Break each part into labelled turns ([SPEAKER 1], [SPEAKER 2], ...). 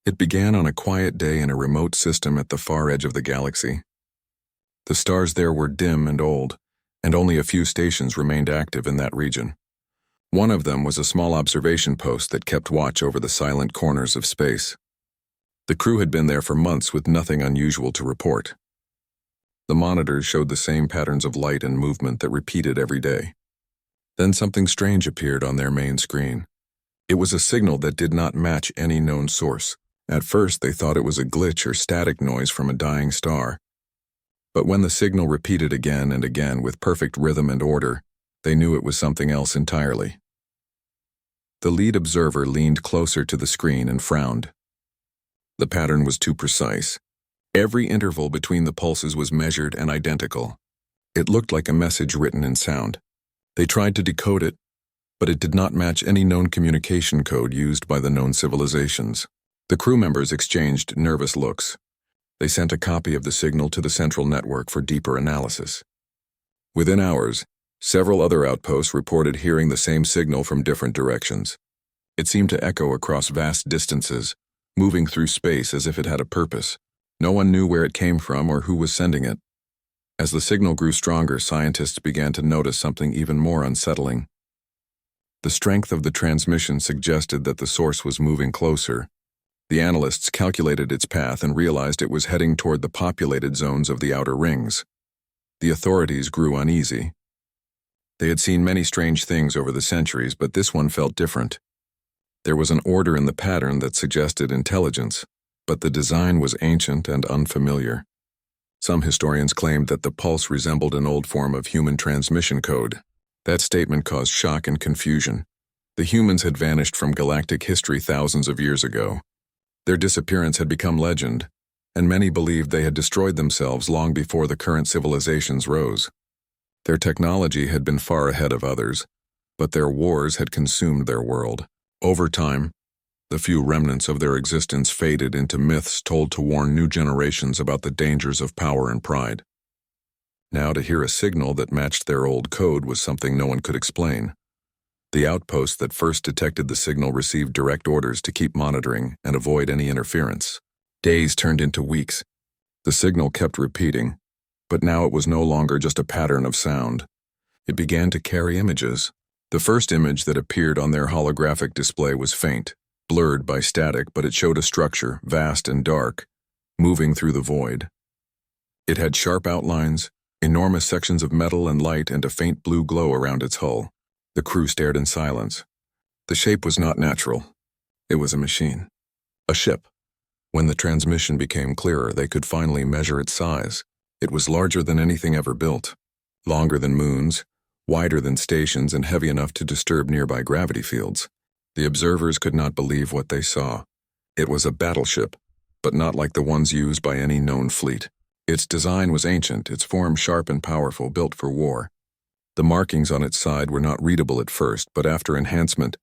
[SPEAKER 1] It began on a quiet day in a remote system at the far edge of the galaxy. The stars there were dim and old, and only a few stations remained active in that region. One of them was a small observation post that kept watch over the silent corners of space. The crew had been there for months with nothing unusual to report. The monitors showed the same patterns of light and movement that repeated every day. Then something strange appeared on their main screen. It was a signal that did not match any known source. At first, they thought it was a glitch or static noise from a dying star. But when the signal repeated again and again with perfect rhythm and order, they knew it was something else entirely. The lead observer leaned closer to the screen and frowned. The pattern was too precise. Every interval between the pulses was measured and identical. It looked like a message written in sound. They tried to decode it, but it did not match any known communication code used by the known civilizations. The crew members exchanged nervous looks. They sent a copy of the signal to the central network for deeper analysis. Within hours, several other outposts reported hearing the same signal from different directions. It seemed to echo across vast distances, moving through space as if it had a purpose. No one knew where it came from or who was sending it. As the signal grew stronger, scientists began to notice something even more unsettling. The strength of the transmission suggested that the source was moving closer. The analysts calculated its path and realized it was heading toward the populated zones of the outer rings. The authorities grew uneasy. They had seen many strange things over the centuries, but this one felt different. There was an order in the pattern that suggested intelligence, but the design was ancient and unfamiliar. Some historians claimed that the pulse resembled an old form of human transmission code. That statement caused shock and confusion. The humans had vanished from galactic history thousands of years ago. Their disappearance had become legend, and many believed they had destroyed themselves long before the current civilizations rose. Their technology had been far ahead of others, but their wars had consumed their world. Over time, the few remnants of their existence faded into myths told to warn new generations about the dangers of power and pride. Now, to hear a signal that matched their old code was something no one could explain. The outpost that first detected the signal received direct orders to keep monitoring and avoid any interference. Days turned into weeks. The signal kept repeating, but now it was no longer just a pattern of sound. It began to carry images. The first image that appeared on their holographic display was faint, blurred by static, but it showed a structure, vast and dark, moving through the void. It had sharp outlines, enormous sections of metal and light, and a faint blue glow around its hull. The crew stared in silence. The shape was not natural. It was a machine. A ship. When the transmission became clearer, they could finally measure its size. It was larger than anything ever built, longer than moons, wider than stations, and heavy enough to disturb nearby gravity fields. The observers could not believe what they saw. It was a battleship, but not like the ones used by any known fleet. Its design was ancient, its form sharp and powerful, built for war. The markings on its side were not readable at first, but after enhancement,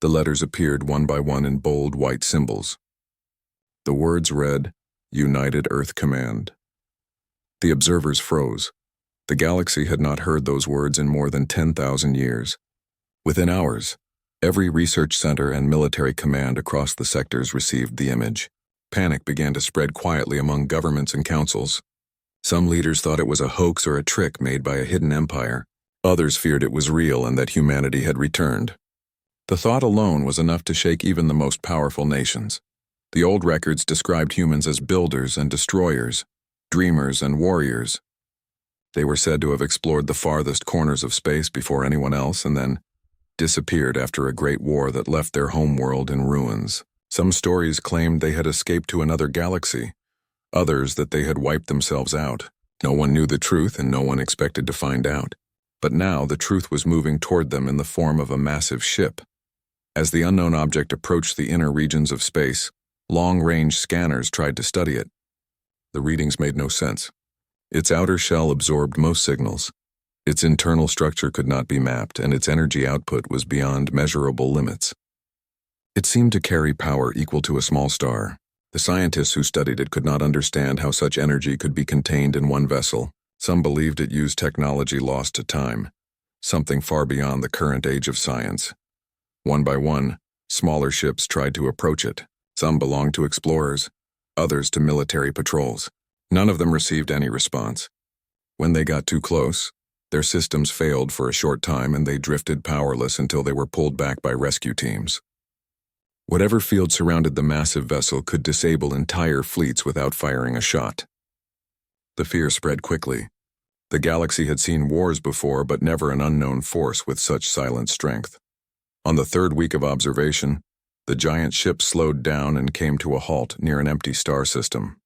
[SPEAKER 1] the letters appeared one by one in bold white symbols. The words read, "United Earth Command." The observers froze. The galaxy had not heard those words in more than 10,000 years. Within hours, every research center and military command across the sectors received the image. Panic began to spread quietly among governments and councils. Some leaders thought it was a hoax or a trick made by a hidden empire. Others feared it was real and that humanity had returned. The thought alone was enough to shake even the most powerful nations. The old records described humans as builders and destroyers, dreamers and warriors. They were said to have explored the farthest corners of space before anyone else and then disappeared after a great war that left their home world in ruins. Some stories claimed they had escaped to another galaxy, others that they had wiped themselves out. No one knew the truth and no one expected to find out. But now the truth was moving toward them in the form of a massive ship. As the unknown object approached the inner regions of space, long-range scanners tried to study it. The readings made no sense. Its outer shell absorbed most signals. Its internal structure could not be mapped, and its energy output was beyond measurable limits. It seemed to carry power equal to a small star. The scientists who studied it could not understand how such energy could be contained in one vessel. Some believed it used technology lost to time, something far beyond the current age of science. One by one, smaller ships tried to approach it. Some belonged to explorers, others to military patrols. None of them received any response. When they got too close, their systems failed for a short time and they drifted powerless until they were pulled back by rescue teams. Whatever field surrounded the massive vessel could disable entire fleets without firing a shot. The fear spread quickly. The galaxy had seen wars before, but never an unknown force with such silent strength. On the third week of observation, the giant ship slowed down and came to a halt near an empty star system.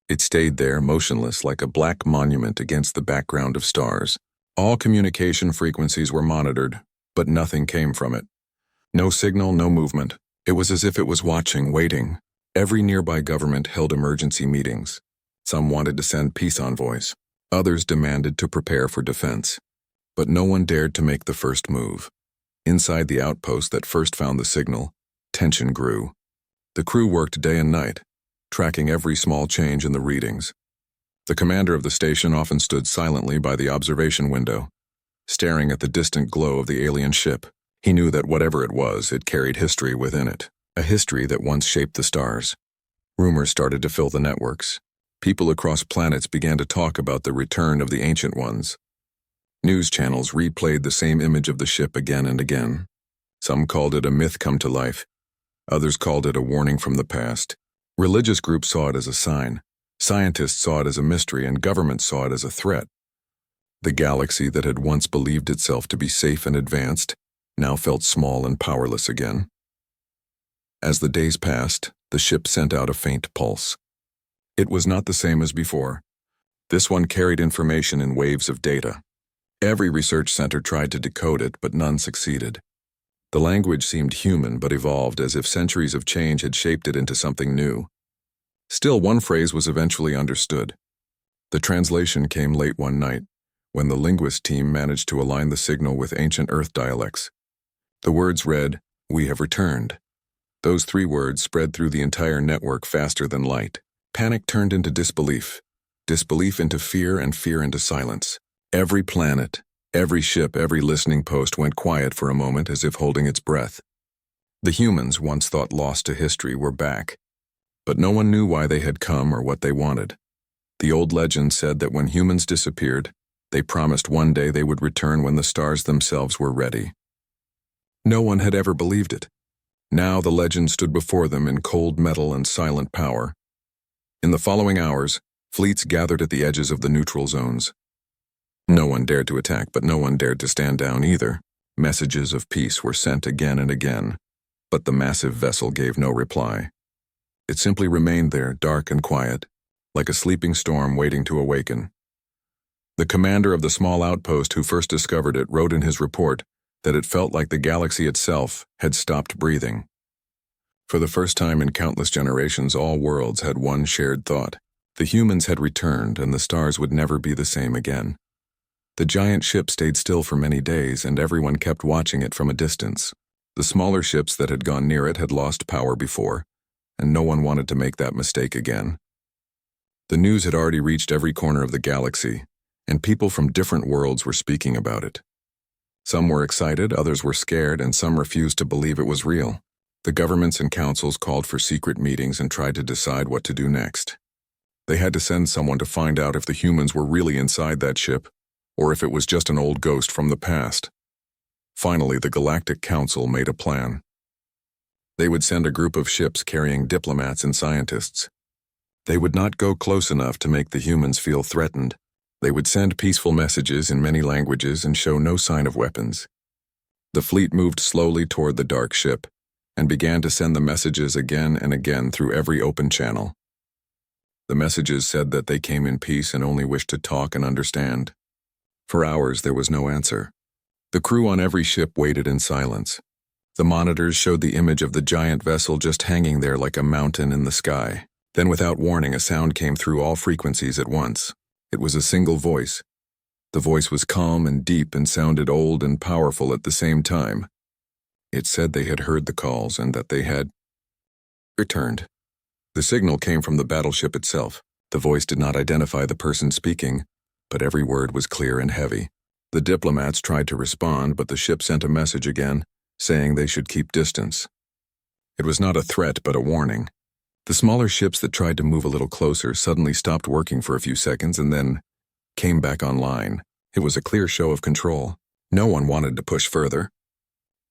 [SPEAKER 1] It stayed there, motionless like a black monument against the background of stars. All communication frequencies were monitored, but nothing came from it. No signal, no movement. It was as if it was watching, waiting. Every nearby government held emergency meetings. Some wanted to send peace envoys. Others demanded to prepare for defense. But no one dared to make the first move. Inside the outpost that first found the signal, tension grew. The crew worked day and night, tracking every small change in the readings. The commander of the station often stood silently by the observation window, staring at the distant glow of the alien ship. He knew that whatever it was, it carried history within it, a history that once shaped the stars. Rumors started to fill the networks. People across planets began to talk about the return of the Ancient Ones. News channels replayed the same image of the ship again and again. Some called it a myth come to life. Others called it a warning from the past. Religious groups saw it as a sign. Scientists saw it as a mystery, and governments saw it as a threat. The galaxy that had once believed itself to be safe and advanced now felt small and powerless again. As the days passed, the ship sent out a faint pulse. It was not the same as before. This one carried information in waves of data. Every research center tried to decode it, but none succeeded. The language seemed human but evolved, as if centuries of change had shaped it into something new. Still, one phrase was eventually understood. The translation came late one night, when the linguist team managed to align the signal with ancient Earth dialects. The words read, "We have returned." Those 3 words spread through the entire network faster than light. Panic turned into disbelief, disbelief into fear, and fear into silence. Every planet, every ship, every listening post went quiet for a moment, as if holding its breath. The humans, once thought lost to history, were back. But no one knew why they had come or what they wanted. The old legend said that when humans disappeared, they promised one day they would return when the stars themselves were ready. No one had ever believed it. Now the legend stood before them in cold metal and silent power. In the following hours, fleets gathered at the edges of the neutral zones. No one dared to attack, but no one dared to stand down either. Messages of peace were sent again and again, but the massive vessel gave no reply. It simply remained there, dark and quiet, like a sleeping storm waiting to awaken. The commander of the small outpost who first discovered it wrote in his report that it felt like the galaxy itself had stopped breathing. For the first time in countless generations, all worlds had one shared thought. The humans had returned, and the stars would never be the same again. The giant ship stayed still for many days, and everyone kept watching it from a distance. The smaller ships that had gone near it had lost power before, and no one wanted to make that mistake again. The news had already reached every corner of the galaxy, and people from different worlds were speaking about it. Some were excited, others were scared, and some refused to believe it was real. The governments and councils called for secret meetings and tried to decide what to do next. They had to send someone to find out if the humans were really inside that ship, or if it was just an old ghost from the past. Finally, the Galactic Council made a plan. They would send a group of ships carrying diplomats and scientists. They would not go close enough to make the humans feel threatened. They would send peaceful messages in many languages and show no sign of weapons. The fleet moved slowly toward the dark ship and began to send the messages again and again through every open channel. The messages said that they came in peace and only wished to talk and understand. For hours there was no answer. The crew on every ship waited in silence. The monitors showed the image of the giant vessel just hanging there like a mountain in the sky. Then, without warning, a sound came through all frequencies at once. It was a single voice. The voice was calm and deep and sounded old and powerful at the same time. It said they had heard the calls and that they had returned. The signal came from the battleship itself. The voice did not identify the person speaking, but every word was clear and heavy. The diplomats tried to respond, but the ship sent a message again, saying they should keep distance. It was not a threat, but a warning. The smaller ships that tried to move a little closer suddenly stopped working for a few seconds and then came back online. It was a clear show of control. No one wanted to push further.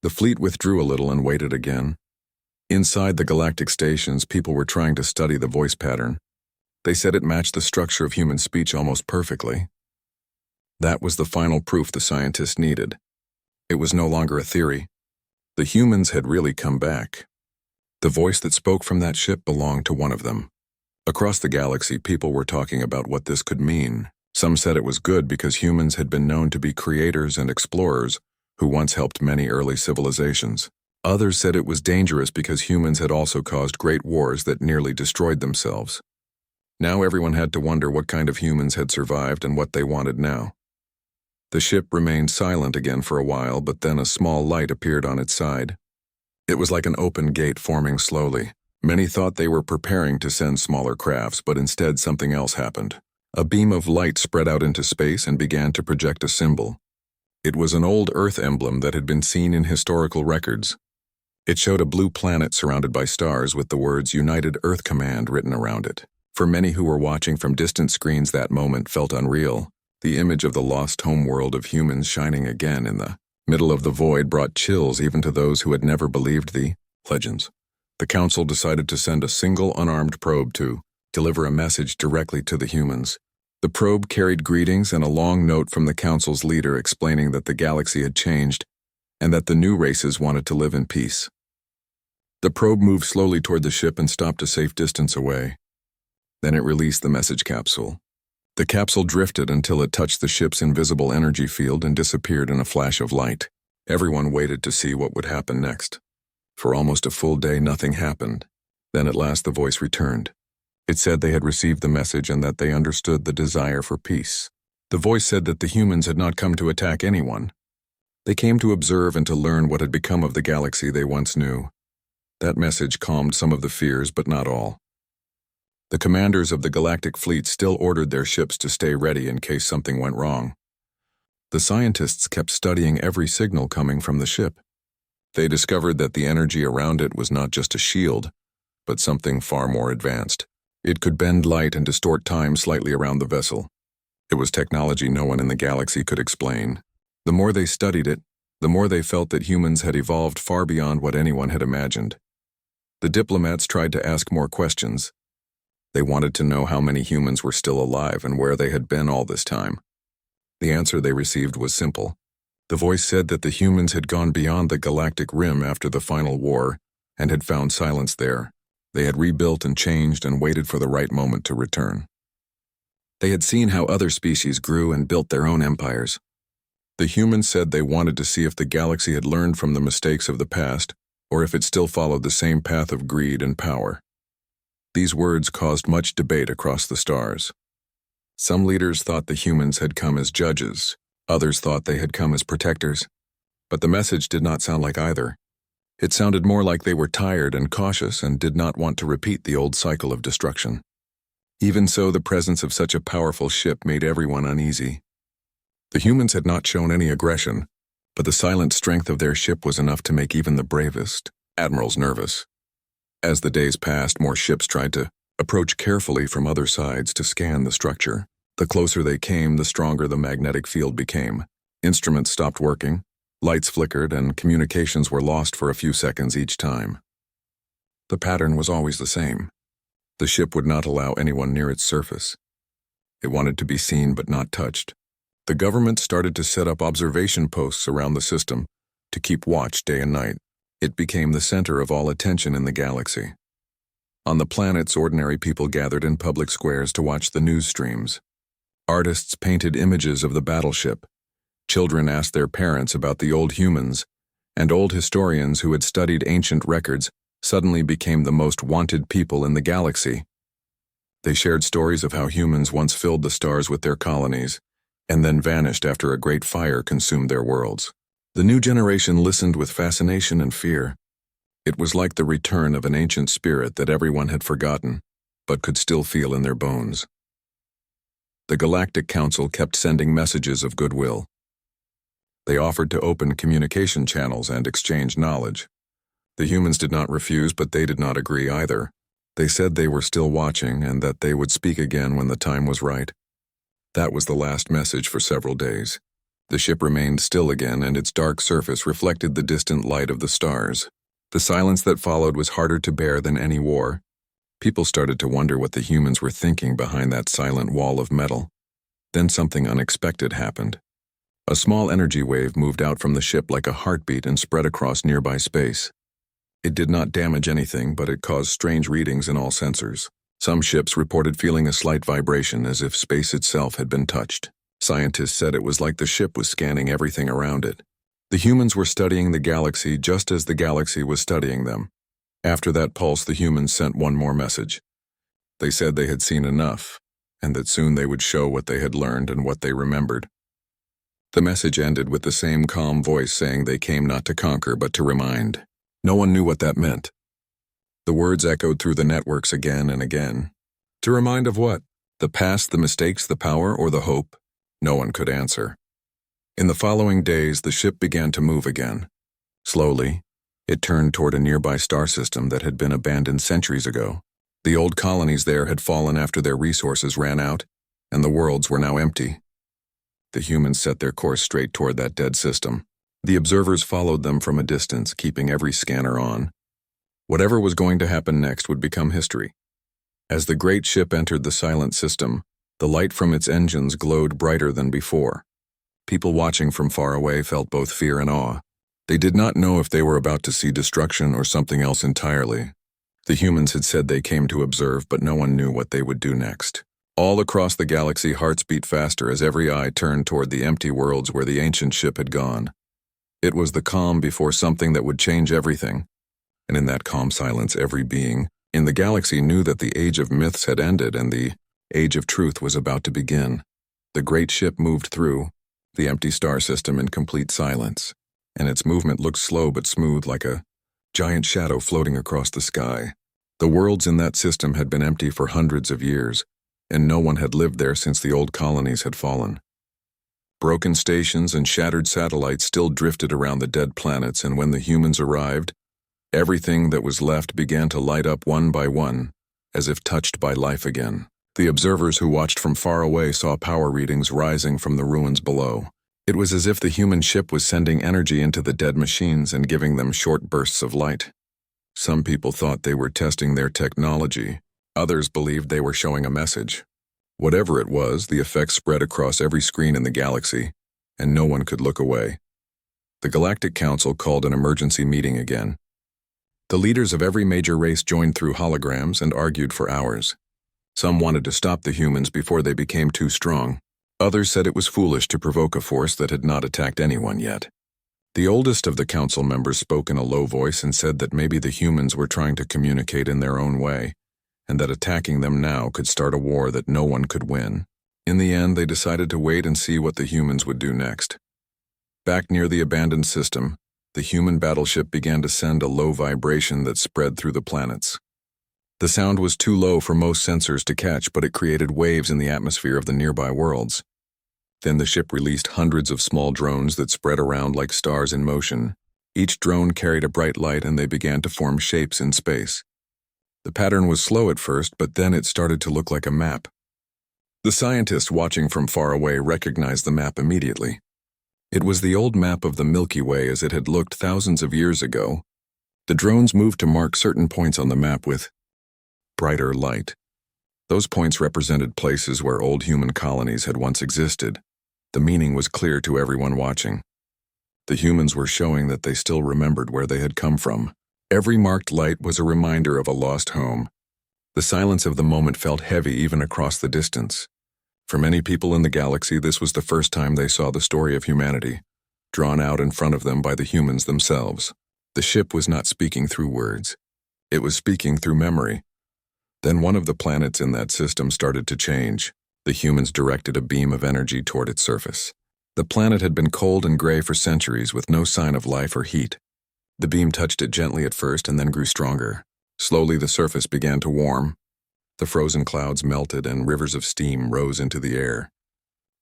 [SPEAKER 1] The fleet withdrew a little and waited again. Inside the galactic stations, people were trying to study the voice pattern. They said it matched the structure of human speech almost perfectly. That was the final proof the scientists needed. It was no longer a theory. The humans had really come back. The voice that spoke from that ship belonged to one of them. Across the galaxy, people were talking about what this could mean. Some said it was good because humans had been known to be creators and explorers who once helped many early civilizations. Others said it was dangerous because humans had also caused great wars that nearly destroyed themselves. Now everyone had to wonder what kind of humans had survived and what they wanted now. The ship remained silent again for a while, but then a small light appeared on its side. It was like an open gate forming slowly. Many thought they were preparing to send smaller crafts, but instead something else happened. A beam of light spread out into space and began to project a symbol. It was an old Earth emblem that had been seen in historical records. It showed a blue planet surrounded by stars with the words United Earth Command written around it. For many who were watching from distant screens, that moment felt unreal. The image of the lost homeworld of humans shining again in the middle of the void brought chills even to those who had never believed the legends. The Council decided to send a single unarmed probe to deliver a message directly to the humans. The probe carried greetings and a long note from the Council's leader explaining that the galaxy had changed and that the new races wanted to live in peace. The probe moved slowly toward the ship and stopped a safe distance away. Then it released the message capsule. The capsule drifted until it touched the ship's invisible energy field and disappeared in a flash of light. Everyone waited to see what would happen next. For almost a full day, nothing happened. Then at last the voice returned. It said they had received the message and that they understood the desire for peace. The voice said that the humans had not come to attack anyone. They came to observe and to learn what had become of the galaxy they once knew. That message calmed some of the fears, but not all. The commanders of the galactic fleet still ordered their ships to stay ready in case something went wrong. The scientists kept studying every signal coming from the ship. They discovered that the energy around it was not just a shield, but something far more advanced. It could bend light and distort time slightly around the vessel. It was technology no one in the galaxy could explain. The more they studied it, the more they felt that humans had evolved far beyond what anyone had imagined. The diplomats tried to ask more questions. They wanted to know how many humans were still alive and where they had been all this time. The answer they received was simple. The voice said that the humans had gone beyond the galactic rim after the final war and had found silence there. They had rebuilt and changed and waited for the right moment to return. They had seen how other species grew and built their own empires. The humans said they wanted to see if the galaxy had learned from the mistakes of the past or if it still followed the same path of greed and power. These words caused much debate across the stars. Some leaders thought the humans had come as judges, others thought they had come as protectors, but the message did not sound like either. It sounded more like they were tired and cautious and did not want to repeat the old cycle of destruction. Even so, the presence of such a powerful ship made everyone uneasy. The humans had not shown any aggression, but the silent strength of their ship was enough to make even the bravest admirals nervous. As the days passed, more ships tried to approach carefully from other sides to scan the structure. The closer they came, the stronger the magnetic field became. Instruments stopped working, lights flickered, and communications were lost for a few seconds each time. The pattern was always the same. The ship would not allow anyone near its surface. It wanted to be seen but not touched. The government started to set up observation posts around the system to keep watch day and night. It became the center of all attention in the galaxy. On the planets, ordinary people gathered in public squares to watch the news streams. Artists painted images of the battleship. Children asked their parents about the old humans, and old historians who had studied ancient records suddenly became the most wanted people in the galaxy. They shared stories of how humans once filled the stars with their colonies, and then vanished after a great fire consumed their worlds. The new generation listened with fascination and fear. It was like the return of an ancient spirit that everyone had forgotten, but could still feel in their bones. The Galactic Council kept sending messages of goodwill. They offered to open communication channels and exchange knowledge. The humans did not refuse, but they did not agree either. They said they were still watching and that they would speak again when the time was right. That was the last message for several days. The ship remained still again, and its dark surface reflected the distant light of the stars. The silence that followed was harder to bear than any war. People started to wonder what the humans were thinking behind that silent wall of metal. Then something unexpected happened. A small energy wave moved out from the ship like a heartbeat and spread across nearby space. It did not damage anything, but it caused strange readings in all sensors. Some ships reported feeling a slight vibration as if space itself had been touched. Scientists said it was like the ship was scanning everything around it. The humans were studying the galaxy just as the galaxy was studying them. After that pulse, the humans sent one more message. They said they had seen enough, and that soon they would show what they had learned and what they remembered. The message ended with the same calm voice saying they came not to conquer but to remind. No one knew what that meant. The words echoed through the networks again and again. To remind of what? The past, the mistakes, the power, or the hope? No one could answer. In the following days, the ship began to move again. Slowly, it turned toward a nearby star system that had been abandoned centuries ago. The old colonies there had fallen after their resources ran out, and the worlds were now empty. The humans set their course straight toward that dead system. The observers followed them from a distance, keeping every scanner on. Whatever was going to happen next would become history. As the great ship entered the silent system, the light from its engines glowed brighter than before. People watching from far away felt both fear and awe. They did not know if they were about to see destruction or something else entirely. The humans had said they came to observe, but no one knew what they would do next. All across the galaxy, hearts beat faster as every eye turned toward the empty worlds where the ancient ship had gone. It was the calm before something that would change everything. And in that calm silence, every being in the galaxy knew that the age of myths had ended and the age of truth was about to begin. The great ship moved through the empty star system in complete silence, and its movement looked slow but smooth, like a giant shadow floating across the sky. The worlds in that system had been empty for hundreds of years, and no one had lived there since the old colonies had fallen. Broken stations and shattered satellites still drifted around the dead planets, and when the humans arrived, everything that was left began to light up one by one, as if touched by life again. The observers who watched from far away saw power readings rising from the ruins below. It was as if the human ship was sending energy into the dead machines and giving them short bursts of light. Some people thought they were testing their technology. Others believed they were showing a message. Whatever it was, the effect spread across every screen in the galaxy, and no one could look away. The Galactic Council called an emergency meeting again. The leaders of every major race joined through holograms and argued for hours. Some wanted to stop the humans before they became too strong. Others said it was foolish to provoke a force that had not attacked anyone yet. The oldest of the council members spoke in a low voice and said that maybe the humans were trying to communicate in their own way, and that attacking them now could start a war that no one could win. In the end, they decided to wait and see what the humans would do next. Back near the abandoned system, the human battleship began to send a low vibration that spread through the planets. The sound was too low for most sensors to catch, but it created waves in the atmosphere of the nearby worlds. Then the ship released hundreds of small drones that spread around like stars in motion. Each drone carried a bright light, and they began to form shapes in space. The pattern was slow at first, but then it started to look like a map. The scientists watching from far away recognized the map immediately. It was the old map of the Milky Way as it had looked thousands of years ago. The drones moved to mark certain points on the map with brighter light. Those points represented places where old human colonies had once existed. The meaning was clear to everyone watching. The humans were showing that they still remembered where they had come from. Every marked light was a reminder of a lost home. The silence of the moment felt heavy even across the distance. For many people in the galaxy, this was the first time they saw the story of humanity, drawn out in front of them by the humans themselves. The ship was not speaking through words. It was speaking through memory. Then one of the planets in that system started to change. The humans directed a beam of energy toward its surface. The planet had been cold and gray for centuries with no sign of life or heat. The beam touched it gently at first and then grew stronger. Slowly the surface began to warm. The frozen clouds melted and rivers of steam rose into the air.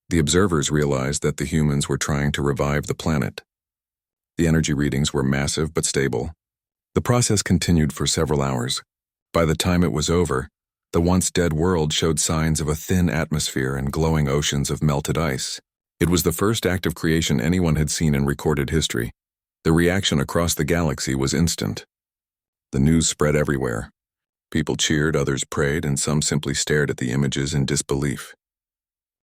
[SPEAKER 1] The observers realized that the humans were trying to revive the planet. The energy readings were massive but stable. The process continued for several hours. By the time it was over, the once dead world showed signs of a thin atmosphere and glowing oceans of melted ice. It was the first act of creation anyone had seen in recorded history. The reaction across the galaxy was instant. The news spread everywhere. People cheered, others prayed, and some simply stared at the images in disbelief.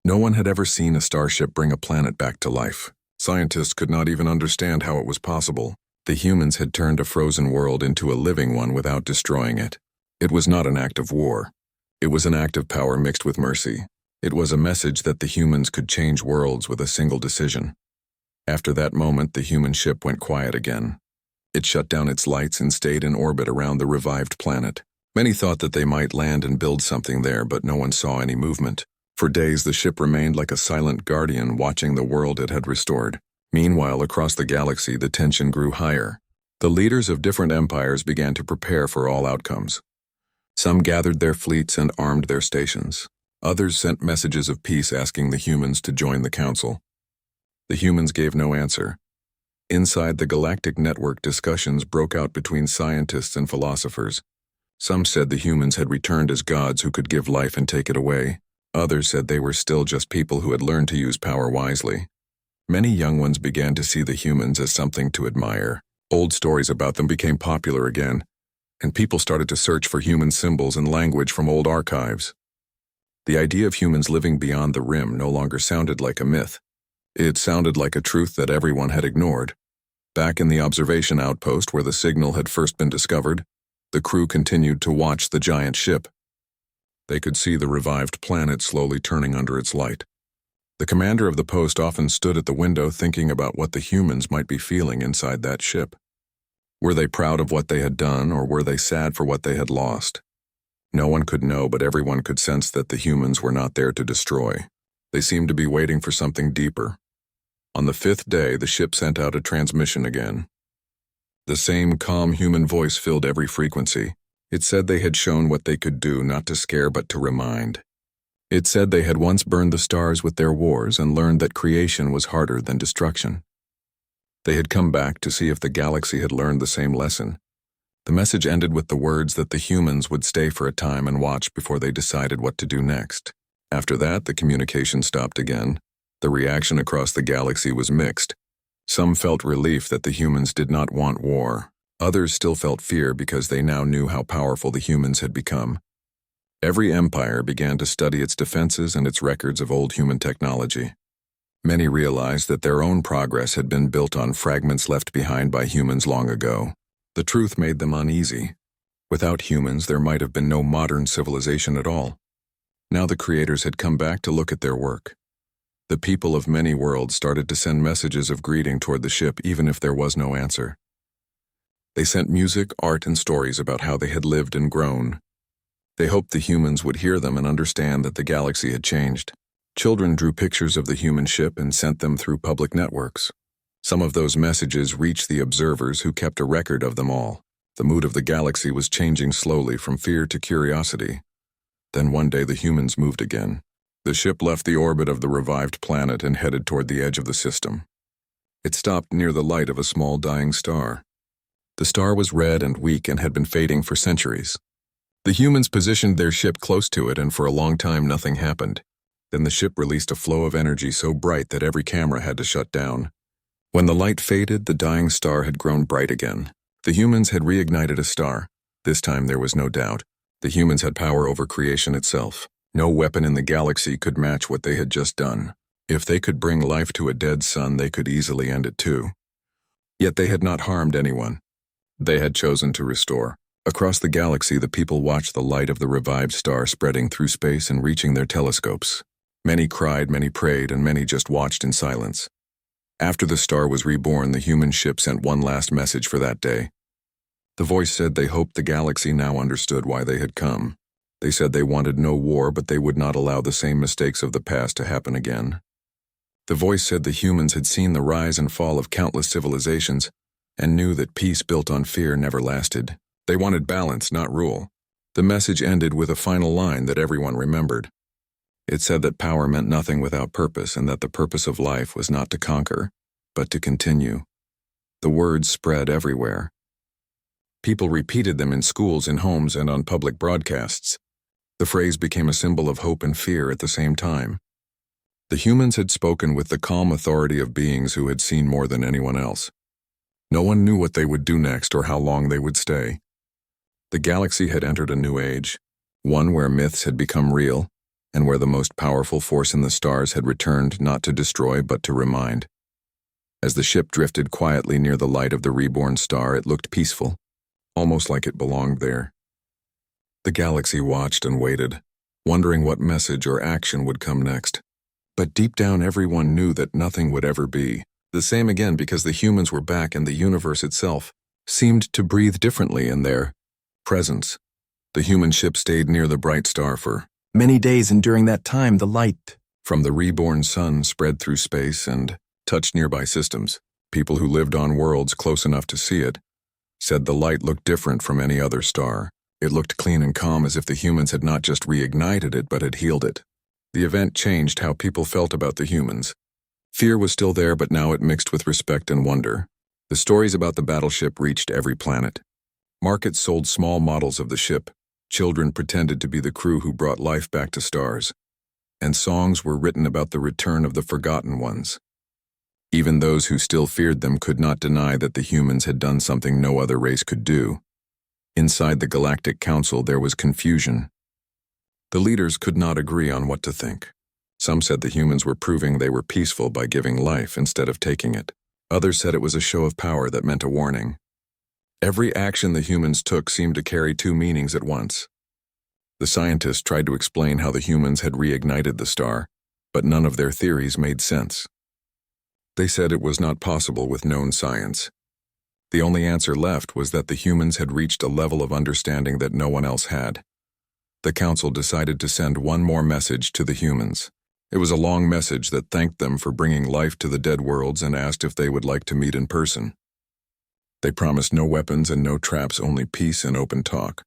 [SPEAKER 1] No one had ever seen a starship bring a planet back to life. Scientists could not even understand how it was possible. The humans had turned a frozen world into a living one without destroying it. It was not an act of war. It was an act of power mixed with mercy. It was a message that the humans could change worlds with a single decision. After that moment, the human ship went quiet again. It shut down its lights and stayed in orbit around the revived planet. Many thought that they might land and build something there, but no one saw any movement. For days, the ship remained like a silent guardian watching the world it had restored. Meanwhile, across the galaxy, the tension grew higher. The leaders of different empires began to prepare for all outcomes. Some gathered their fleets and armed their stations. Others sent messages of peace asking the humans to join the council. The humans gave no answer. Inside the galactic network, discussions broke out between scientists and philosophers. Some said the humans had returned as gods who could give life and take it away. Others said they were still just people who had learned to use power wisely. Many young ones began to see the humans as something to admire. Old stories about them became popular again, and people started to search for human symbols and language from old archives. The idea of humans living beyond the rim no longer sounded like a myth. It sounded like a truth that everyone had ignored. Back in the observation outpost where the signal had first been discovered, the crew continued to watch the giant ship. They could see the revived planet slowly turning under its light. The commander of the post often stood at the window thinking about what the humans might be feeling inside that ship. Were they proud of what they had done, or were they sad for what they had lost? No one could know, but everyone could sense that the humans were not there to destroy. They seemed to be waiting for something deeper. On the 5th day, the ship sent out a transmission again. The same calm human voice filled every frequency. It said they had shown what they could do, not to scare but to remind. It said they had once burned the stars with their wars and learned that creation was harder than destruction. They had come back to see if the galaxy had learned the same lesson. The message ended with the words that the humans would stay for a time and watch before they decided what to do next. After that, the communication stopped again. The reaction across the galaxy was mixed. Some felt relief that the humans did not want war. Others still felt fear because they now knew how powerful the humans had become. Every empire began to study its defenses and its records of old human technology. Many realized that their own progress had been built on fragments left behind by humans long ago. The truth made them uneasy. Without humans, there might have been no modern civilization at all. Now the creators had come back to look at their work. The people of many worlds started to send messages of greeting toward the ship even if there was no answer. They sent music, art, and stories about how they had lived and grown. They hoped the humans would hear them and understand that the galaxy had changed. Children drew pictures of the human ship and sent them through public networks. Some of those messages reached the observers who kept a record of them all. The mood of the galaxy was changing slowly from fear to curiosity. Then one day the humans moved again. The ship left the orbit of the revived planet and headed toward the edge of the system. It stopped near the light of a small dying star. The star was red and weak and had been fading for centuries. The humans positioned their ship close to it, and for a long time nothing happened. Then the ship released a flow of energy so bright that every camera had to shut down. When the light faded, the dying star had grown bright again. The humans had reignited a star. This time there was no doubt. The humans had power over creation itself. No weapon in the galaxy could match what they had just done. If they could bring life to a dead sun, they could easily end it too. Yet they had not harmed anyone. They had chosen to restore. Across the galaxy, the people watched the light of the revived star spreading through space and reaching their telescopes. Many cried, many prayed, and many just watched in silence. After the star was reborn, the human ship sent one last message for that day. The voice said they hoped the galaxy now understood why they had come. They said they wanted no war, but they would not allow the same mistakes of the past to happen again. The voice said the humans had seen the rise and fall of countless civilizations and knew that peace built on fear never lasted. They wanted balance, not rule. The message ended with a final line that everyone remembered. It said that power meant nothing without purpose, and that the purpose of life was not to conquer, but to continue. The words spread everywhere. People repeated them in schools, in homes, and on public broadcasts. The phrase became a symbol of hope and fear at the same time. The humans had spoken with the calm authority of beings who had seen more than anyone else. No one knew what they would do next or how long they would stay. The galaxy had entered a new age, one where myths had become real, and where the most powerful force in the stars had returned not to destroy but to remind. As the ship drifted quietly near the light of the reborn star, it looked peaceful, almost like it belonged there. The galaxy watched and waited, wondering what message or action would come next. But deep down everyone knew that nothing would ever be the same again, because the humans were back and the universe itself seemed to breathe differently in their presence. The human ship stayed near the bright star for many days, and during that time the light from the reborn sun spread through space and touched nearby systems. People who lived on worlds close enough to see it said the light looked different from any other star. It looked clean and calm, as if the humans had not just reignited it but had healed it. The event changed how people felt about the humans. Fear was still there, but now it mixed with respect and wonder. The stories about the battleship reached every planet. Markets sold small models of the ship. Children pretended to be the crew who brought life back to stars. And songs were written about the return of the forgotten ones. Even those who still feared them could not deny that the humans had done something no other race could do. Inside the Galactic Council there was confusion. The leaders could not agree on what to think. Some said the humans were proving they were peaceful by giving life instead of taking it. Others said it was a show of power that meant a warning. Every action the humans took seemed to carry two meanings at once. The scientists tried to explain how the humans had reignited the star, but none of their theories made sense. They said it was not possible with known science. The only answer left was that the humans had reached a level of understanding that no one else had. The council decided to send one more message to the humans. It was a long message that thanked them for bringing life to the dead worlds and asked if they would like to meet in person. They promised no weapons and no traps, only peace and open talk.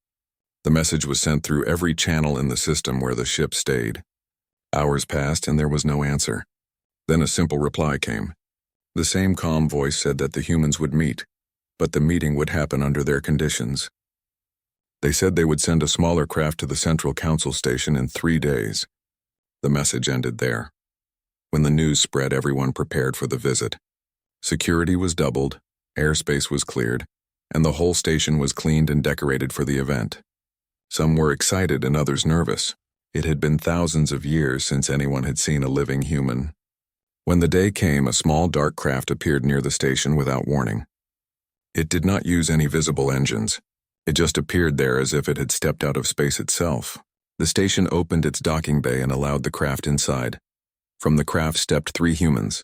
[SPEAKER 1] The message was sent through every channel in the system where the ship stayed. Hours passed and there was no answer. Then a simple reply came. The same calm voice said that the humans would meet, but the meeting would happen under their conditions. They said they would send a smaller craft to the Central Council Station in 3 days. The message ended there. When the news spread, everyone prepared for the visit. Security was doubled, airspace was cleared, and the whole station was cleaned and decorated for the event. Some were excited and others nervous. It had been thousands of years since anyone had seen a living human. When the day came, a small dark craft appeared near the station without warning. It did not use any visible engines. It just appeared there as if it had stepped out of space itself. The station opened its docking bay and allowed the craft inside. From the craft stepped 3 humans.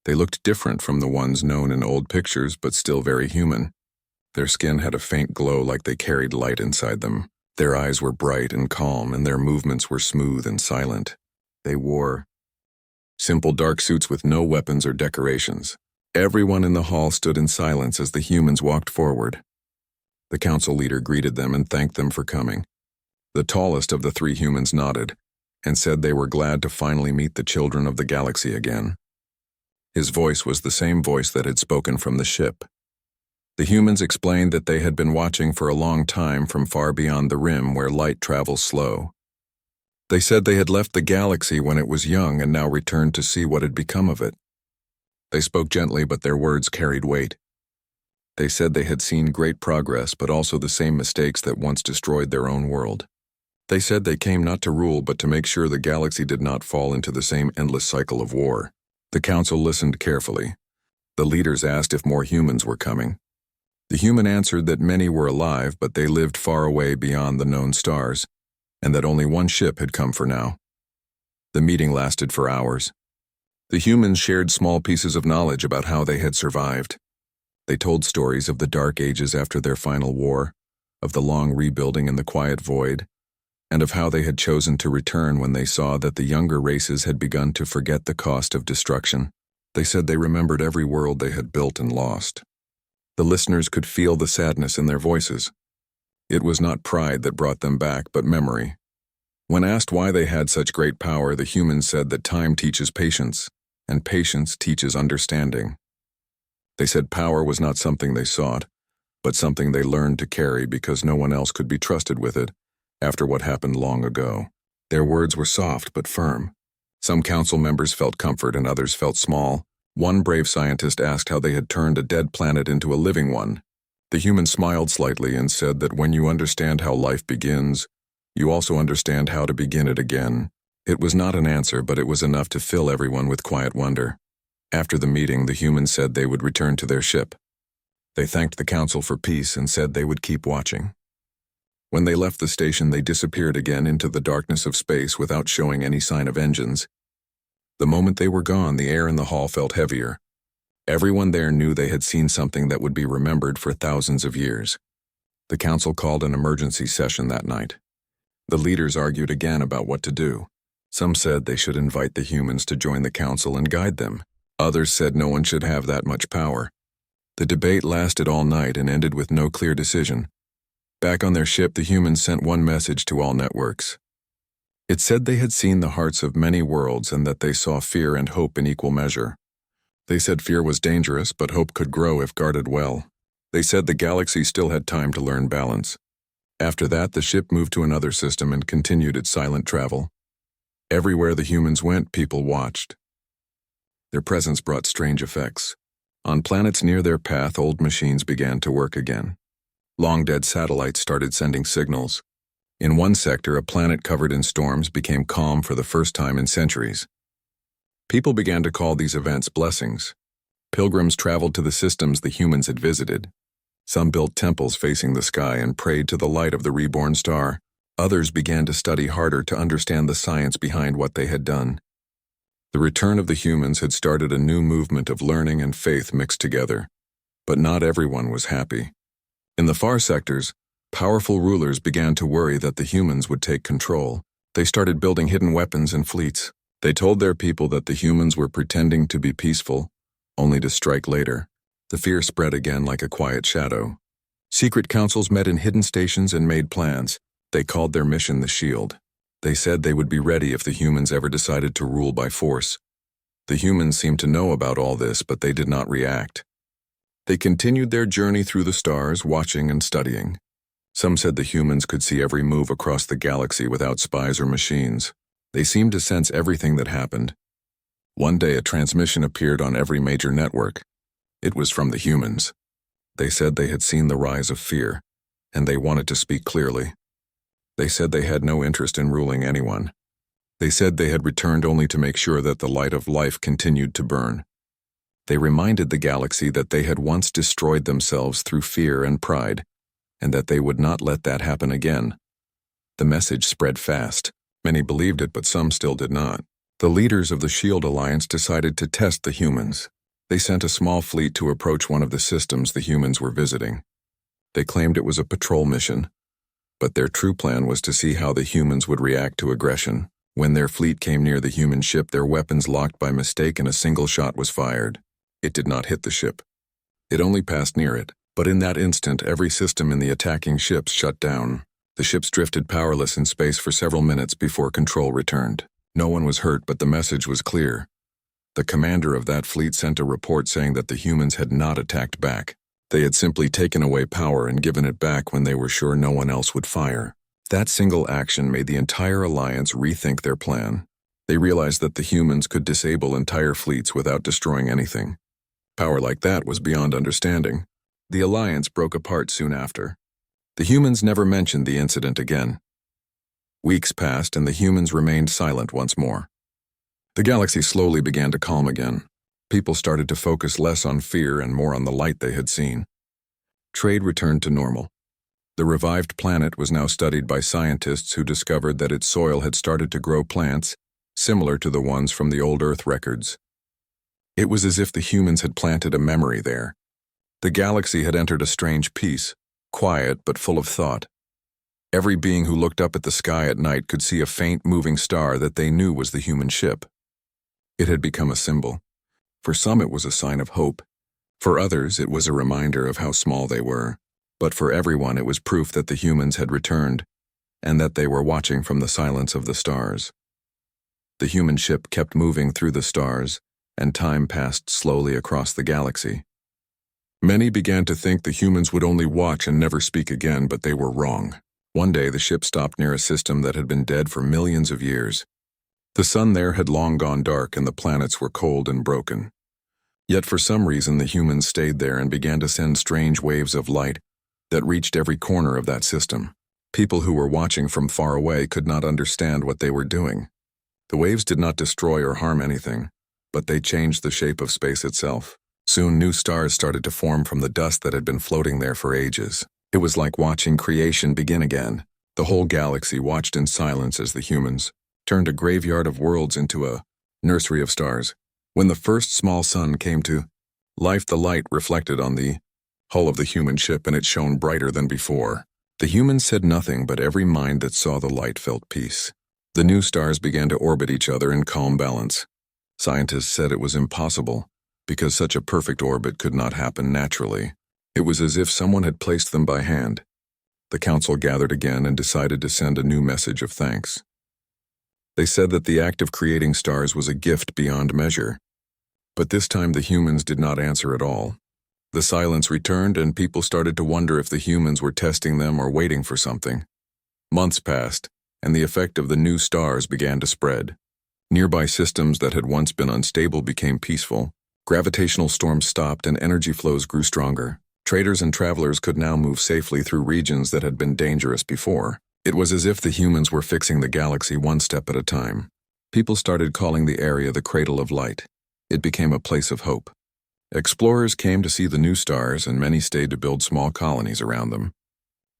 [SPEAKER 1] They looked different from the ones known in old pictures, but still very human. Their skin had a faint glow like they carried light inside them. Their eyes were bright and calm, and their movements were smooth and silent. They wore simple dark suits with no weapons or decorations. Everyone in the hall stood in silence as the humans walked forward. The council leader greeted them and thanked them for coming. The tallest of the 3 humans nodded and said they were glad to finally meet the children of the galaxy again. His voice was the same voice that had spoken from the ship. The humans explained that they had been watching for a long time from far beyond the rim where light travels slow. They said they had left the galaxy when it was young and now returned to see what had become of it. They spoke gently, but their words carried weight. They said they had seen great progress, but also the same mistakes that once destroyed their own world. They said they came not to rule, but to make sure the galaxy did not fall into the same endless cycle of war. The council listened carefully. The leaders asked if more humans were coming. The human answered that many were alive, but they lived far away beyond the known stars, and that only one ship had come for now. The meeting lasted for hours. The humans shared small pieces of knowledge about how they had survived. They told stories of the dark ages after their final war, of the long rebuilding in the quiet void, and of how they had chosen to return when they saw that the younger races had begun to forget the cost of destruction. They said they remembered every world they had built and lost. The listeners could feel the sadness in their voices. It was not pride that brought them back, but memory. When asked why they had such great power, the humans said that time teaches patience, and patience teaches understanding. They said power was not something they sought, but something they learned to carry because no one else could be trusted with it after what happened long ago. Their words were soft but firm. Some council members felt comfort and others felt small. One brave scientist asked how they had turned a dead planet into a living one. The human smiled slightly and said that when you understand how life begins, you also understand how to begin it again. It was not an answer, but it was enough to fill everyone with quiet wonder. After the meeting, the humans said they would return to their ship. They thanked the council for peace and said they would keep watching. When they left the station, they disappeared again into the darkness of space without showing any sign of engines. The moment they were gone, the air in the hall felt heavier. Everyone there knew they had seen something that would be remembered for thousands of years. The council called an emergency session that night. The leaders argued again about what to do. Some said they should invite the humans to join the council and guide them. Others said no one should have that much power. The debate lasted all night and ended with no clear decision. Back on their ship, the humans sent one message to all networks. It said they had seen the hearts of many worlds and that they saw fear and hope in equal measure. They said fear was dangerous, but hope could grow if guarded well. They said the galaxy still had time to learn balance. After that, the ship moved to another system and continued its silent travel. Everywhere the humans went, people watched. Their presence brought strange effects. On planets near their path, old machines began to work again. Long-dead satellites started sending signals. In one sector, a planet covered in storms became calm for the first time in centuries. People began to call these events blessings. Pilgrims traveled to the systems the humans had visited. Some built temples facing the sky and prayed to the light of the reborn star. Others began to study harder to understand the science behind what they had done. The return of the humans had started a new movement of learning and faith mixed together. But not everyone was happy. In the far sectors, powerful rulers began to worry that the humans would take control. They started building hidden weapons and fleets. They told their people that the humans were pretending to be peaceful, only to strike later. The fear spread again like a quiet shadow. Secret councils met in hidden stations and made plans. They called their mission the Shield. They said they would be ready if the humans ever decided to rule by force. The humans seemed to know about all this, but they did not react. They continued their journey through the stars, watching and studying. Some said the humans could see every move across the galaxy without spies or machines. They seemed to sense everything that happened. One day, a transmission appeared on every major network. It was from the humans. They said they had seen the rise of fear, and they wanted to speak clearly. They said they had no interest in ruling anyone. They said they had returned only to make sure that the light of life continued to burn. They reminded the galaxy that they had once destroyed themselves through fear and pride, and that they would not let that happen again. The message spread fast. Many believed it, but some still did not. The leaders of the Shield Alliance decided to test the humans. They sent a small fleet to approach one of the systems the humans were visiting. They claimed it was a patrol mission, but their true plan was to see how the humans would react to aggression. When their fleet came near the human ship, their weapons locked by mistake and a single shot was fired. It did not hit the ship. It only passed near it, but in that instant, every system in the attacking ships shut down. The ships drifted powerless in space for several minutes before control returned. No one was hurt, but the message was clear. The commander of that fleet sent a report saying that the humans had not attacked back. They had simply taken away power and given it back when they were sure no one else would fire. That single action made the entire alliance rethink their plan. They realized that the humans could disable entire fleets without destroying anything. Power like that was beyond understanding. The alliance broke apart soon after. The humans never mentioned the incident again. Weeks passed and the humans remained silent once more. The galaxy slowly began to calm again. People started to focus less on fear and more on the light they had seen. Trade returned to normal. The revived planet was now studied by scientists who discovered that its soil had started to grow plants, similar to the ones from the old Earth records. It was as if the humans had planted a memory there. The galaxy had entered a strange peace, quiet but full of thought. Every being who looked up at the sky at night could see a faint moving star that they knew was the human ship. It had become a symbol. For some it was a sign of hope. For others it was a reminder of how small they were. But for everyone it was proof that the humans had returned, and that they were watching from the silence of the stars. The human ship kept moving through the stars, and time passed slowly across the galaxy. Many began to think the humans would only watch and never speak again, but they were wrong. One day, the ship stopped near a system that had been dead for millions of years. The sun there had long gone dark and the planets were cold and broken. Yet for some reason, the humans stayed there and began to send strange waves of light that reached every corner of that system. People who were watching from far away could not understand what they were doing. The waves did not destroy or harm anything, but they changed the shape of space itself. Soon new stars started to form from the dust that had been floating there for ages. It was like watching creation begin again. The whole galaxy watched in silence as the humans turned a graveyard of worlds into a nursery of stars. When the first small sun came to life, the light reflected on the hull of the human ship and it shone brighter than before. The humans said nothing, but every mind that saw the light felt peace. The new stars began to orbit each other in calm balance. Scientists said it was impossible, because such a perfect orbit could not happen naturally. It was as if someone had placed them by hand. The council gathered again and decided to send a new message of thanks. They said that the act of creating stars was a gift beyond measure. But this time the humans did not answer at all. The silence returned and people started to wonder if the humans were testing them or waiting for something. Months passed, and the effect of the new stars began to spread. Nearby systems that had once been unstable became peaceful. Gravitational storms stopped and energy flows grew stronger. Traders and travelers could now move safely through regions that had been dangerous before. It was as if the humans were fixing the galaxy one step at a time. People started calling the area the Cradle of Light. It became a place of hope. Explorers came to see the new stars, and many stayed to build small colonies around them.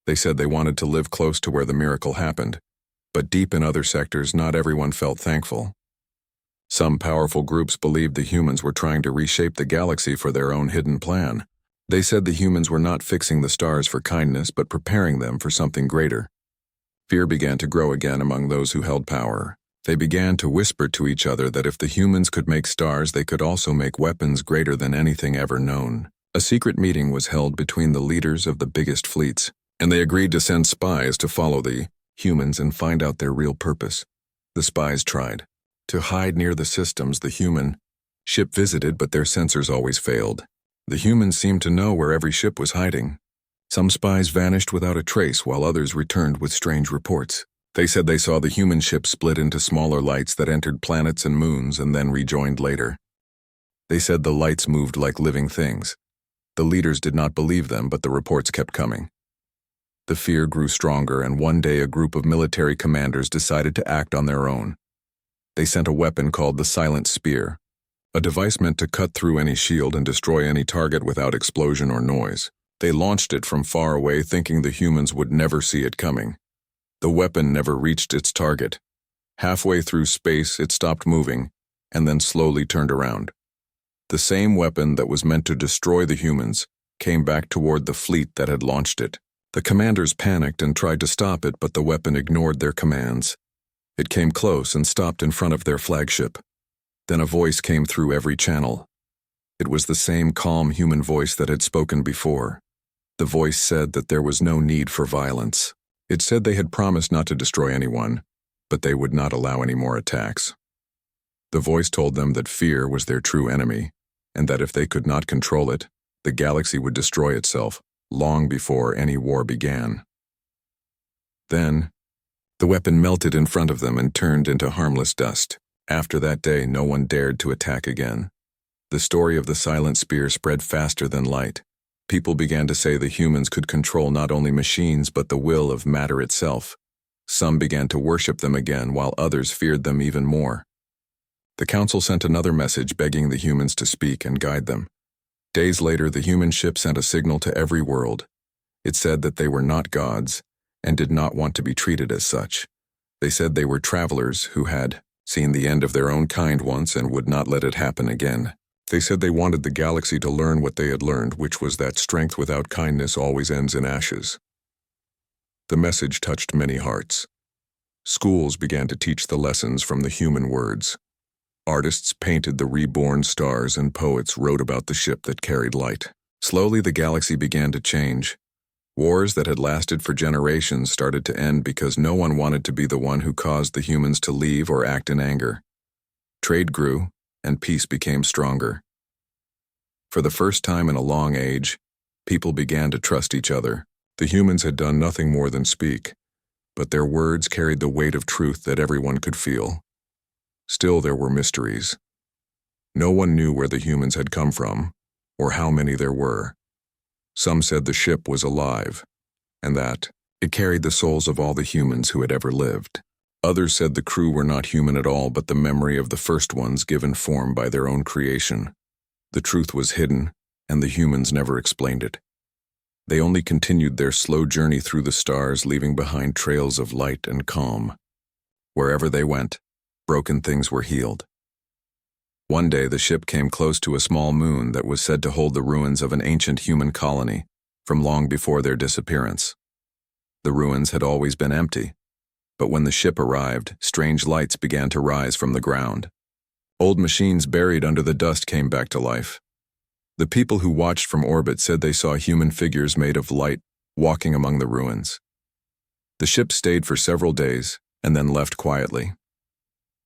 [SPEAKER 1] They said they wanted to live close to where the miracle happened, but deep in other sectors, not everyone felt thankful. Some powerful groups believed the humans were trying to reshape the galaxy for their own hidden plan. They said the humans were not fixing the stars for kindness, but preparing them for something greater. Fear began to grow again among those who held power. They began to whisper to each other that if the humans could make stars, they could also make weapons greater than anything ever known. A secret meeting was held between the leaders of the biggest fleets, and they agreed to send spies to follow the humans and find out their real purpose. The spies tried to hide near the systems the human ship visited, but their sensors always failed. The humans seemed to know where every ship was hiding. Some spies vanished without a trace, while others returned with strange reports. They said they saw the human ship split into smaller lights that entered planets and moons and then rejoined later. They said the lights moved like living things. The leaders did not believe them, but the reports kept coming. The fear grew stronger, and one day a group of military commanders decided to act on their own. They sent a weapon called the Silent Spear, a device meant to cut through any shield and destroy any target without explosion or noise. They launched it from far away, thinking the humans would never see it coming. The weapon never reached its target. Halfway through space, it stopped moving, and then slowly turned around. The same weapon that was meant to destroy the humans came back toward the fleet that had launched it. The commanders panicked and tried to stop it, but the weapon ignored their commands. It came close and stopped in front of their flagship. Then a voice came through every channel. It was the same calm human voice that had spoken before. The voice said that there was no need for violence. It said they had promised not to destroy anyone, but they would not allow any more attacks. The voice told them that fear was their true enemy, and that if they could not control it, the galaxy would destroy itself long before any war began. Then, the weapon melted in front of them and turned into harmless dust. After that day, no one dared to attack again. The story of the Silent Spear spread faster than light. People began to say the humans could control not only machines but the will of matter itself. Some began to worship them again, while others feared them even more. The council sent another message begging the humans to speak and guide them. Days later, the human ship sent a signal to every world. It said that they were not gods and did not want to be treated as such. They said they were travelers who had seen the end of their own kind once and would not let it happen again. They said they wanted the galaxy to learn what they had learned, which was that strength without kindness always ends in ashes. The message touched many hearts. Schools began to teach the lessons from the human words. Artists painted the reborn stars and poets wrote about the ship that carried light. Slowly the galaxy began to change. Wars that had lasted for generations started to end because no one wanted to be the one who caused the humans to leave or act in anger. Trade grew, and peace became stronger. For the first time in a long age, people began to trust each other. The humans had done nothing more than speak, but their words carried the weight of truth that everyone could feel. Still, there were mysteries. No one knew where the humans had come from, or how many there were. Some said the ship was alive, and that it carried the souls of all the humans who had ever lived. Others said the crew were not human at all, but the memory of the first ones given form by their own creation. The truth was hidden, and the humans never explained it. They only continued their slow journey through the stars, leaving behind trails of light and calm. Wherever they went, broken things were healed. One day, the ship came close to a small moon that was said to hold the ruins of an ancient human colony from long before their disappearance. The ruins had always been empty, but when the ship arrived, strange lights began to rise from the ground. Old machines buried under the dust came back to life. The people who watched from orbit said they saw human figures made of light walking among the ruins. The ship stayed for several days and then left quietly.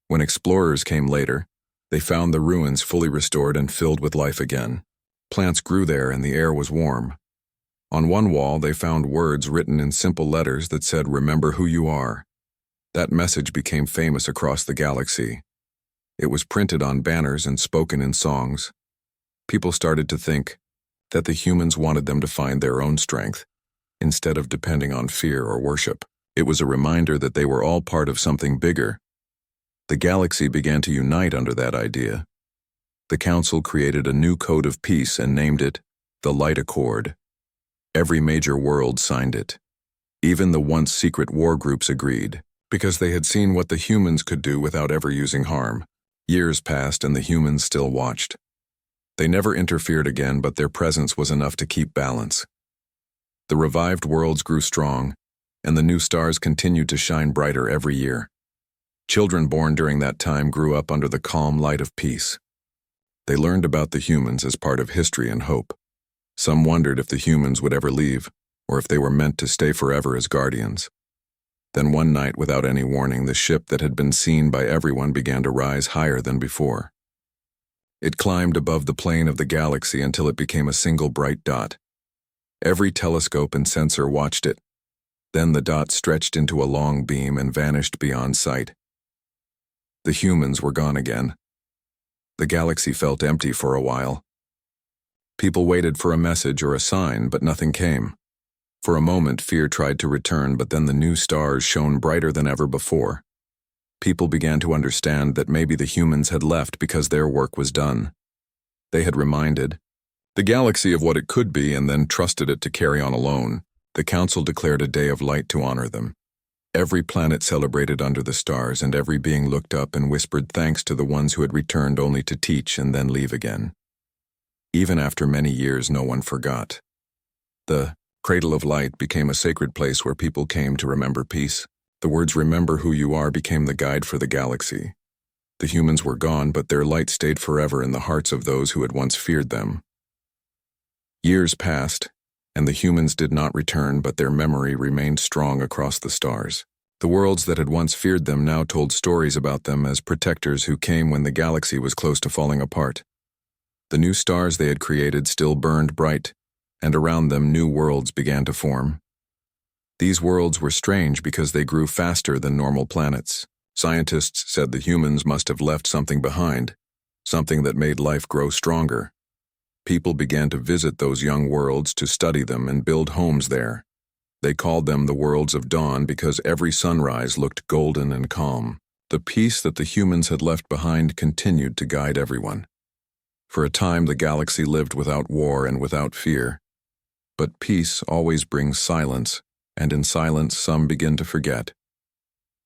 [SPEAKER 1] When explorers came later, they found the ruins fully restored and filled with life again. Plants grew there and the air was warm. On one wall, they found words written in simple letters that said, "Remember who you are." That message became famous across the galaxy. It was printed on banners and spoken in songs. People started to think that the humans wanted them to find their own strength, instead of depending on fear or worship. It was a reminder that they were all part of something bigger. The galaxy began to unite under that idea. The Council created a new code of peace and named it the Light Accord. Every major world signed it. Even the once secret war groups agreed, because they had seen what the humans could do without ever using harm. Years passed and the humans still watched. They never interfered again, but their presence was enough to keep balance. The revived worlds grew strong, and the new stars continued to shine brighter every year. Children born during that time grew up under the calm light of peace. They learned about the humans as part of history and hope. Some wondered if the humans would ever leave, or if they were meant to stay forever as guardians. Then one night, without any warning, the ship that had been seen by everyone began to rise higher than before. It climbed above the plane of the galaxy until it became a single bright dot. Every telescope and sensor watched it. Then the dot stretched into a long beam and vanished beyond sight. The humans were gone again. The galaxy felt empty for a while. People waited for a message or a sign, but nothing came. For a moment, fear tried to return, but then the new stars shone brighter than ever before. People began to understand that maybe the humans had left because their work was done. They had reminded the galaxy of what it could be and then trusted it to carry on alone. The Council declared a day of light to honor them. Every planet celebrated under the stars, and every being looked up and whispered thanks to the ones who had returned only to teach and then leave again. Even after many years, no one forgot. The Cradle of Light became a sacred place where people came to remember peace. The words "remember who you are" became the guide for the galaxy. The humans were gone, but their light stayed forever in the hearts of those who had once feared them. Years passed, and the humans did not return, but their memory remained strong across the stars. The worlds that had once feared them now told stories about them as protectors who came when the galaxy was close to falling apart. The new stars they had created still burned bright, and around them new worlds began to form. These worlds were strange because they grew faster than normal planets. Scientists said the humans must have left something behind, something that made life grow stronger. People began to visit those young worlds to study them and build homes there. They called them the worlds of dawn because every sunrise looked golden and calm. The peace that the humans had left behind continued to guide everyone. For a time, the galaxy lived without war and without fear. But peace always brings silence, and in silence some begin to forget.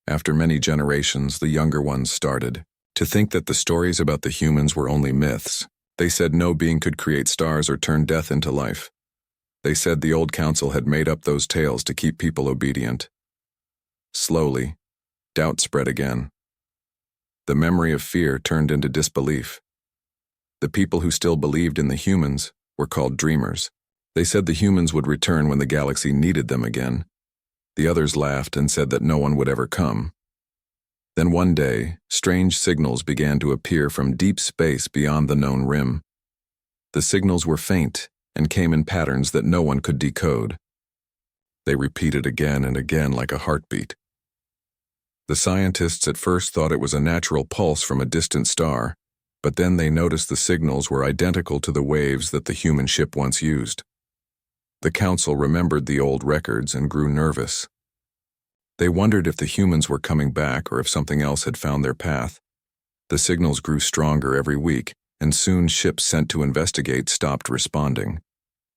[SPEAKER 1] After many generations, the younger ones started to think that the stories about the humans were only myths. They said no being could create stars or turn death into life. They said the old council had made up those tales to keep people obedient. Slowly, doubt spread again. The memory of fear turned into disbelief. The people who still believed in the humans were called dreamers. They said the humans would return when the galaxy needed them again. The others laughed and said that no one would ever come. Then one day, strange signals began to appear from deep space beyond the known rim. The signals were faint and came in patterns that no one could decode. They repeated again and again like a heartbeat. The scientists at first thought it was a natural pulse from a distant star, but then they noticed the signals were identical to the waves that the human ship once used. The council remembered the old records and grew nervous. They wondered if the humans were coming back or if something else had found their path. The signals grew stronger every week, and soon ships sent to investigate stopped responding.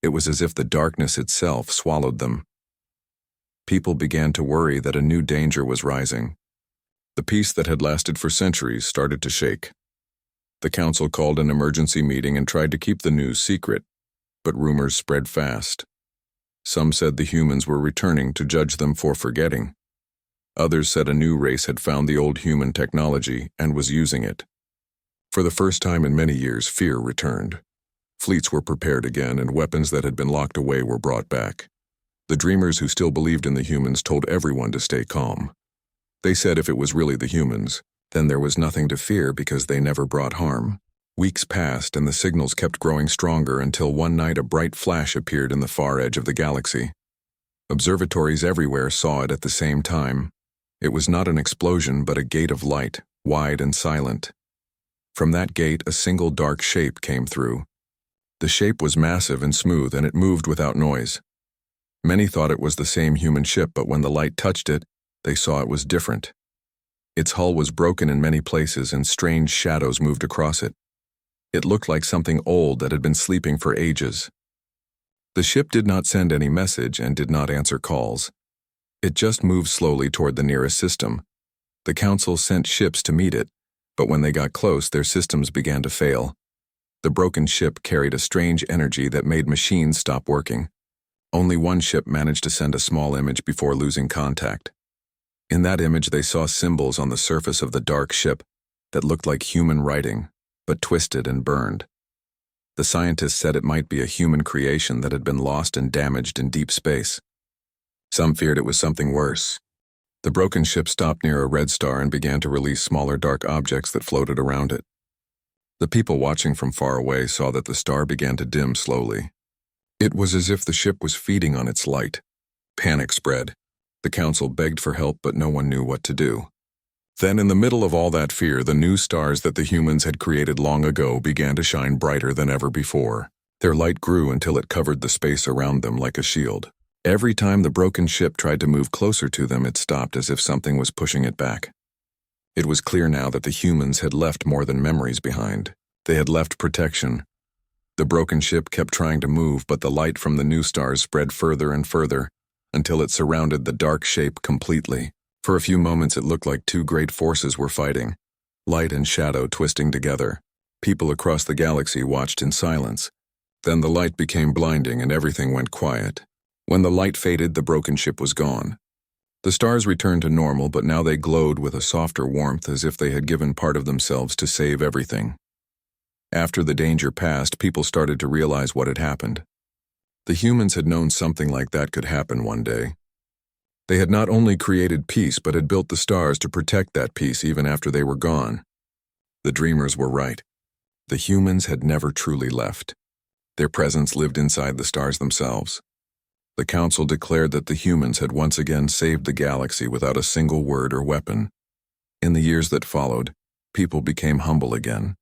[SPEAKER 1] It was as if the darkness itself swallowed them. People began to worry that a new danger was rising. The peace that had lasted for centuries started to shake. The council called an emergency meeting and tried to keep the news secret, but rumors spread fast. Some said the humans were returning to judge them for forgetting. Others said a new race had found the old human technology and was using it. For the first time in many years, fear returned. Fleets were prepared again, and weapons that had been locked away were brought back. The dreamers who still believed in the humans told everyone to stay calm. They said if it was really the humans, then there was nothing to fear because they never brought harm. Weeks passed and the signals kept growing stronger until one night a bright flash appeared in the far edge of the galaxy. Observatories everywhere saw it at the same time. It was not an explosion but a gate of light, wide and silent. From that gate a single dark shape came through. The shape was massive and smooth, and it moved without noise. Many thought it was the same human ship, but when the light touched it, they saw it was different. Its hull was broken in many places and strange shadows moved across it. It looked like something old that had been sleeping for ages. The ship did not send any message and did not answer calls. It just moved slowly toward the nearest system. The council sent ships to meet it, but when they got close, their systems began to fail. The broken ship carried a strange energy that made machines stop working. Only one ship managed to send a small image before losing contact. In that image, they saw symbols on the surface of the dark ship that looked like human writing, but twisted and burned. The scientists said it might be a human creation that had been lost and damaged in deep space. Some feared it was something worse. The broken ship stopped near a red star and began to release smaller dark objects that floated around it. The people watching from far away saw that the star began to dim slowly. It was as if the ship was feeding on its light. Panic spread. The council begged for help, but no one knew what to do. Then, in the middle of all that fear, the new stars that the humans had created long ago began to shine brighter than ever before. Their light grew until it covered the space around them like a shield. Every time the broken ship tried to move closer to them, it stopped as if something was pushing it back. It was clear now that the humans had left more than memories behind. They had left protection. The broken ship kept trying to move, but the light from the new stars spread further and further, until it surrounded the dark shape completely. For a few moments it looked like two great forces were fighting, light and shadow twisting together. People across the galaxy watched in silence. Then the light became blinding and everything went quiet. When the light faded, the broken ship was gone. The stars returned to normal, but now they glowed with a softer warmth as if they had given part of themselves to save everything. After the danger passed, people started to realize what had happened. The humans had known something like that could happen one day. They had not only created peace, but had built the stars to protect that peace even after they were gone. The dreamers were right. The humans had never truly left. Their presence lived inside the stars themselves. The council declared that the humans had once again saved the galaxy without a single word or weapon. In the years that followed, people became humble again.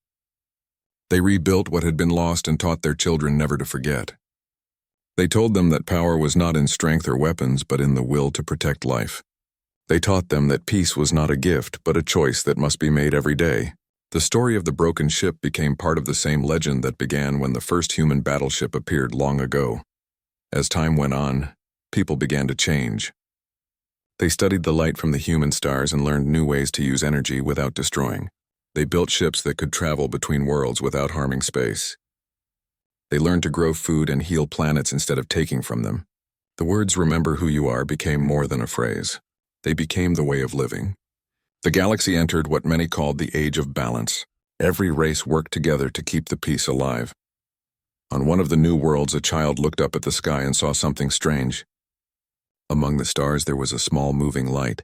[SPEAKER 1] They rebuilt what had been lost and taught their children never to forget. They told them that power was not in strength or weapons, but in the will to protect life. They taught them that peace was not a gift, but a choice that must be made every day. The story of the broken ship became part of the same legend that began when the first human battleship appeared long ago. As time went on, people began to change. They studied the light from the human stars and learned new ways to use energy without destroying. They built ships that could travel between worlds without harming space. They learned to grow food and heal planets instead of taking from them. The words "remember who you are" became more than a phrase. They became the way of living. The galaxy entered what many called the Age of Balance. Every race worked together to keep the peace alive. On one of the new worlds, a child looked up at the sky and saw something strange. Among the stars there was a small moving light.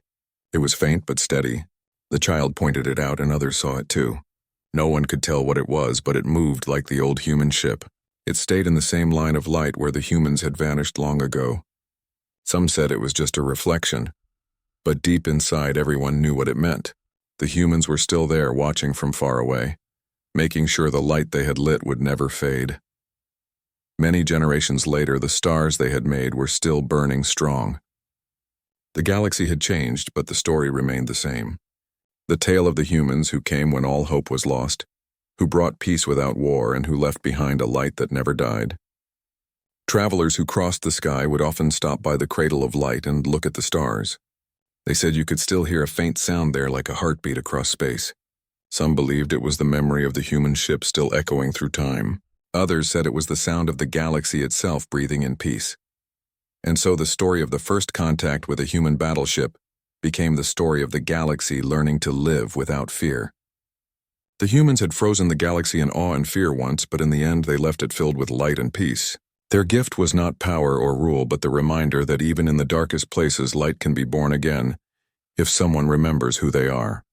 [SPEAKER 1] It was faint but steady. The child pointed it out and others saw it too. No one could tell what it was, but it moved like the old human ship. It stayed in the same line of light where the humans had vanished long ago. Some said it was just a reflection, but deep inside everyone knew what it meant. The humans were still there watching from far away, making sure the light they had lit would never fade. Many generations later, the stars they had made were still burning strong. The galaxy had changed, but the story remained the same. The tale of the humans who came when all hope was lost, who brought peace without war, and who left behind a light that never died. Travelers who crossed the sky would often stop by the cradle of light and look at the stars. They said you could still hear a faint sound there like a heartbeat across space. Some believed it was the memory of the human ship still echoing through time. Others said it was the sound of the galaxy itself breathing in peace. And so the story of the first contact with a human battleship became the story of the galaxy learning to live without fear. The humans had frozen the galaxy in awe and fear once, but in the end they left it filled with light and peace. Their gift was not power or rule, but the reminder that even in the darkest places light can be born again if someone remembers who they are.